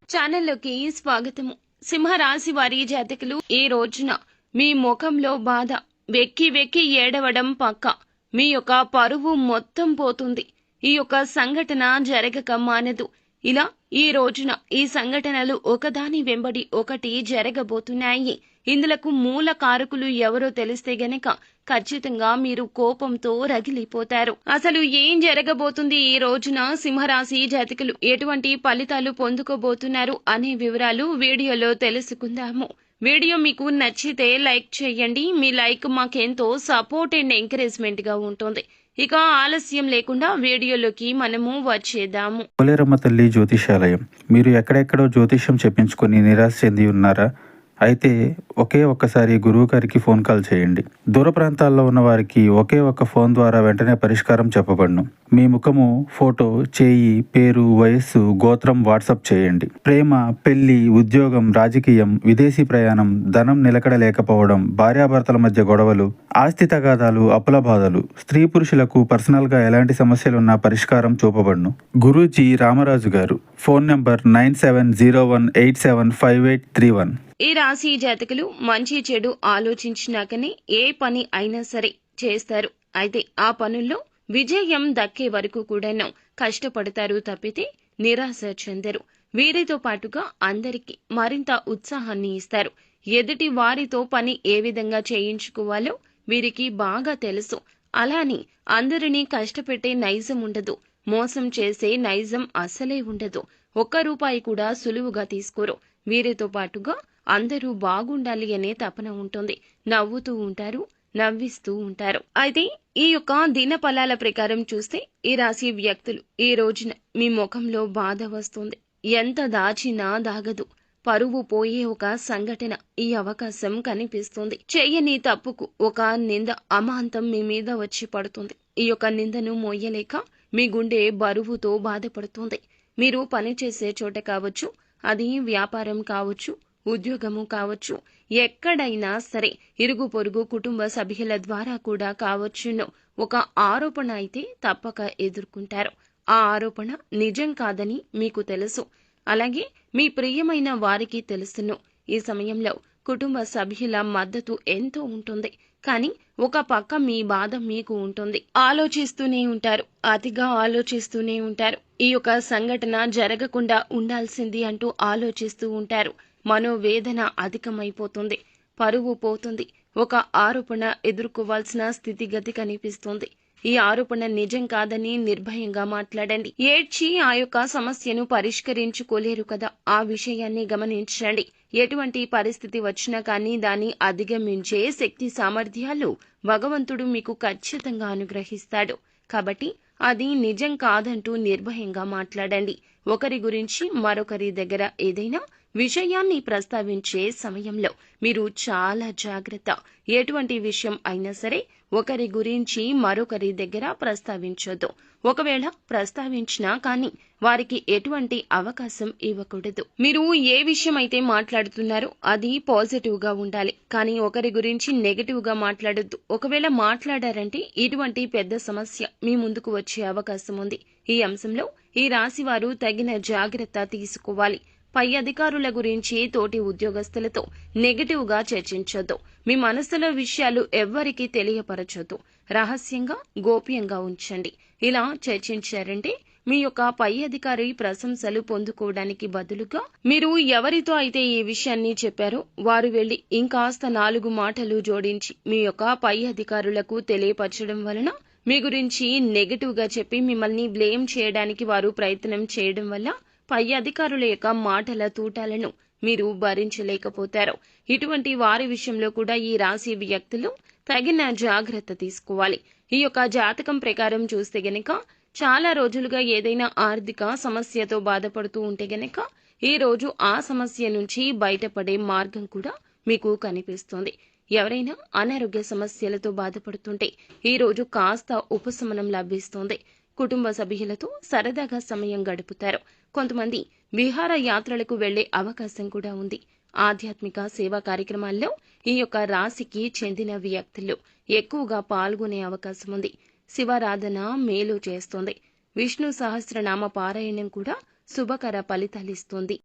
ఛానల్లోకి స్వాగతము. సింహరాశి వారి జాతకులు ఈ రోజున మీ ముఖంలో బాధ, వెక్కి వెక్కి ఏడవడం పక్క. మీ యొక్క పరువు మొత్తం పోతుంది. ఈ యొక్క సంఘటన జరగక మానదు. ఇలా ఈ రోజున ఈ సంఘటనలు ఒకదాని వెంబడి ఒకటి జరగబోతున్నాయి. ఇందులకు మూల కారకులు ఎవరో తెలిస్తే గనక ఖచ్చితంగా మీరు కోపంతో రగిలిపోతారు. అసలు ఏం జరగబోతుంది ఈ రోజున సింహరాశి జాతకులు ఎటువంటి ఫలితాలు పొందుకోబోతున్నారు అనే వివరాలు వీడియోలో తెలుసుకుందాము. వీడియో మీకు నచ్చితే లైక్ చేయండి. మీ లైక్ మాకెంతో సపోర్ట్ అండ్ ఎంకరేజ్మెంట్ గా ఉంటుంది. ఇక ఆలస్యం లేకుండా వీడియోలోకి మనము వచ్చేద్దాము. పోలేరమ్మ తల్లి జ్యోతిషాలయం. మీరు ఎక్కడెక్కడో జ్యోతిష్యం చెప్పించుకొని నిరాశ చెంది ఉన్నారా? అయితే ఒకే ఒక్కసారి గురువు గారికి ఫోన్ కాల్ చేయండి. దూర ప్రాంతాల్లో ఉన్న వారికి ఒకే ఒక్క ఫోన్ ద్వారా వెంటనే పరిష్కారం చెప్పబడును. మీ ముఖము, ఫోటో, చేయి, పేరు, వయస్సు, గోత్రం వాట్సాప్ చేయండి. ప్రేమ, పెళ్లి, ఉద్యోగం, రాజకీయం, విదేశీ ప్రయాణం, ధనం నిలకడ లేకపోవడం, భార్యాభర్తల మధ్య గొడవలు, ఆస్తి తగాదాలు, అప్పుల బాధలు, స్త్రీ పురుషులకు పర్సనల్ గా ఎలాంటి సమస్యలున్నా పరిష్కారం చూపబడును. గురూజీ రామరాజు గారు. Phone number 9701875831. ఈ రాశి జాతకులు మంచి చెడు ఆలోచించినాకనే ఏ పని అయినా సరే చేస్తారు. అయితే ఆ పనుల్లో విజయం దక్కే వరకు కూడాను కష్టపడతారు తప్పితే నిరాశ చెందరు. వీరితో పాటుగా అందరికీ మరింత ఉత్సాహాన్ని ఇస్తారు. ఎదుటి వారితో పని ఏ విధంగా చేయించుకోవాలో వీరికి బాగా తెలుసు. అలాని అందరినీ కష్టపెట్టే నైజం ఉండదు. మోసం చేసే నైజం అసలే ఉండదు. ఒక్క రూపాయి కూడా సులువుగా తీసుకోరు. వీరితో పాటుగా అందరూ బాగుండాలి అనే తపన ఉంటుంది. నవ్వుతూ ఉంటారు, నవ్విస్తూ ఉంటారు. అయితే ఈ యొక్క దిన ఫలాల ప్రకారం చూస్తే ఈ రాశి వ్యక్తులు ఈ రోజున మీ ముఖంలో బాధ వస్తుంది. ఎంత దాచినా దాగదు. పరువు పోయే ఒక సంఘటన ఈ అవకాశం కనిపిస్తుంది. చెయ్యని తప్పుకు ఒక నింద అమాంతం మీ మీద వచ్చి పడుతుంది. ఈ యొక్క నిందను మోయలేక మీ గుండె బరువుతో బాధపడుతుంది. మీరు పనిచేసే చోట కావచ్చు, అది వ్యాపారం కావచ్చు, ఉద్యోగము కావచ్చు, ఎక్కడైనా సరే ఇరుగు పొరుగు కుటుంబ సభ్యుల ద్వారా కూడా కావచ్చును ఒక ఆరోపణ అయితే తప్పక ఎదుర్కొంటారు. ఆ ఆరోపణ నిజం కాదని మీకు తెలుసు. అలాగే మీ ప్రియమైన వారికి తెలుసును. ఈ సమయంలో కుటుంబ సభ్యుల మద్దతు ఎంతో ఉంటుంది. కానీ ఒక పక్క మీ బాధ మీకు ఉంటుంది. ఆలోచిస్తూనే ఉంటారు, అతిగా ఆలోచిస్తూనే ఉంటారు. ఈ యొక్క సంఘటన జరగకుండా ఉండాల్సింది అంటూ ఆలోచిస్తూ ఉంటారు. మనోవేదన అధికమైపోతుంది. పరువు పోతుంది. ఒక ఆరోపణ ఎదుర్కోవాల్సిన స్థితిగతి కనిపిస్తుంది. ఈ ఆరోపణ నిజం కాదని నిర్భయంగా మాట్లాడండి. ఏడ్చి ఆ యొక్క సమస్యను పరిష్కరించుకోలేరు కదా, ఆ విషయాన్ని గమనించండి. ఎటువంటి పరిస్థితి వచ్చినా కానీ దాన్ని అధిగమించే శక్తి సామర్థ్యాలు భగవంతుడు మీకు ఖచ్చితంగా అనుగ్రహిస్తాడు. కాబట్టి అది నిజం కాదంటూ నిర్భయంగా మాట్లాడండి. ఒకరి గురించి మరొకరి దగ్గర ఏదైనా విషయాన్ని ప్రస్తావించే సమయంలో మీరు చాలా జాగ్రత్త. ఎటువంటి విషయం అయినా సరే ఒకరి గురించి మరొకరి దగ్గర ప్రస్తావించొద్దు. ఒకవేళ ప్రస్తావించినా కానీ వారికి ఎటువంటి అవకాశం ఇవ్వకూడదు. మీరు ఏ విషయం అయితే మాట్లాడుతున్నారో అది పాజిటివ్ గా ఉండాలి. కానీ ఒకరి గురించి నెగటివ్ గా మాట్లాడొద్దు. ఒకవేళ మాట్లాడారంటే ఇటువంటి పెద్ద సమస్య మీ ముందుకు వచ్చే అవకాశం ఉంది. ఈ అంశంలో ఈ రాశి వారు తగిన జాగ్రత్త తీసుకోవాలి. పై అధికారుల గురించి తోటి ఉద్యోగస్తులతో నెగటివ్ గా చర్చించొద్దు. మీ మనసులో విషయాలు ఎవ్వరికీ తెలియపరచొద్దు. రహస్యంగా, గోప్యంగా ఉంచండి. ఇలా చర్చించారంటే మీ యొక్క పై అధికారి ప్రశంసలు పొందుకోవడానికి బదులుగా మీరు ఎవరితో అయితే ఈ విషయాన్ని చెప్పారో వారు వెళ్లి ఇంకాస్త 4 మాటలు జోడించి మీ యొక్క పై అధికారులకు తెలియపరచడం వలన మీ గురించి నెగటివ్ గా చెప్పి మిమ్మల్ని బ్లేమ్ చేయడానికి వారు ప్రయత్నం చేయడం వల్ల పై అధికారుల యొక్క మాటల తూటాలను మీరు భరించలేకపోతారు. ఇటువంటి వారి విషయంలో కూడా ఈ రాశి వ్యక్తులు తగిన జాగ్రత్త తీసుకోవాలి. ఈ యొక్క జాతకం ప్రకారం చూస్తే గనక చాలా రోజులుగా ఏదైనా ఆర్థిక సమస్యతో బాధపడుతూ ఉంటే గనక ఈ రోజు ఆ సమస్య నుంచి బయటపడే మార్గం కూడా మీకు కనిపిస్తుంది. ఎవరైనా అనారోగ్య సమస్యలతో బాధపడుతుంటే ఈ రోజు కాస్త ఉపశమనం లభిస్తుంది. కుటుంబ సభ్యులతో సరదాగా సమయం గడుపుతారు. కొంతమంది విహార యాత్రలకు వెళ్లే అవకాశం కూడా ఉంది. ఆధ్యాత్మిక సేవా కార్యక్రమాల్లో ఈ యొక్క రాశికి చెందిన వ్యక్తులు ఎక్కువగా పాల్గొనే అవకాశం ఉంది. శివారాధన మేలు చేస్తుంది. విష్ణు సహస్రనామ పారాయణం కూడా శుభకర ఫలితాలిస్తుంది.